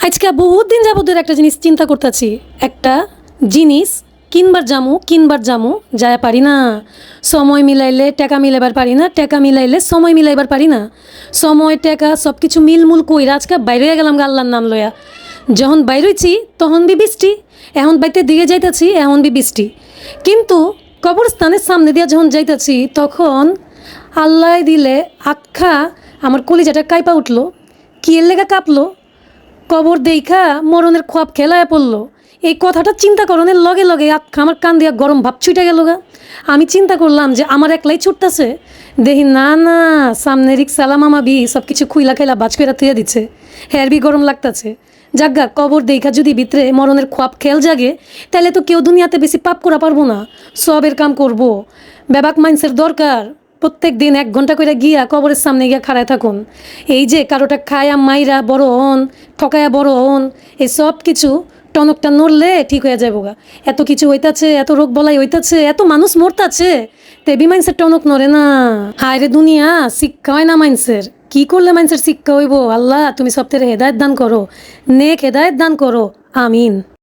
আজকে বহুত দিন যাবতের একটা জিনিস চিন্তা করতেছি। একটা জিনিস কিনবার জামু যায় পারি না। সময় মিলাইলে টাকা মিলাইবার পারি না, টাকা মিলাইলে সময় মিলাইবার পারি না। সময় টাকা সব কিছু মিলমূল কইরা আজকে বাইরে গেলাম আল্লাহর নাম লয়া। যখন বাইরেছি তখন বি বৃষ্টি, এখন বাইতে দিকে যাইতেছি এখন বি বৃষ্টি। কিন্তু কবরস্থানের সামনে দিয়া যখন যাইতেছি তখন আল্লাহ দিলে আখ্যা আমার কলিজাটা কাইপা উঠলো। কি এর লেগা কাঁপলো? কবর দেইখা মরণের খোয়াব খেলায় পড়লো। এই কথাটা চিন্তা করণের লগে লগে আখ্যা আমার কান দিয়া গরম ভাব ছুটে গেল গা। আমি চিন্তা করলাম যে আমার একলাই ছুটতেছে, দেখি না না সামনে রিক্সালা মামা বি সব কিছু খুইলা খাইলা বাজ করে থুয়ে দিচ্ছে, হ্যার বি গরম লাগতেছে। যাজ্ঞা কবর দেইখা যদি ভিতরে মরণের খোয়াব খেল জাগে তাহলে তো কেউ দুনিয়াতে বেশি পাপ করা পারবো না, সবের কাম করব। বেবাক মাইন্সের দরকার প্রত্যেক দিন 1 ঘন্টা করে গিয়া কবরের সামনে গিয়া খাড়ায় থাকুন। এই যে কারোটা খায়া মাইরা বড় হন, ঠকায়া বড় হন, এই সব কিছু টনকটা নড়লে ঠিক হয়ে যাবো গা। এত কিছু হইতাছে, এত রোগ বলাই হইতাছে, এত মানুষ মরতাছে, তেবি মাইন্সের টনক নড়ে না। হায় রে দুনিয়া, শিক্ষা হয় না মাইন্সের। কি করলে মাইন্সের শিক্ষা হইব? আল্লাহ তুমি সব থেকে হেদায়ত দান করো, নেক হেদায়ত দান করো, আমিন।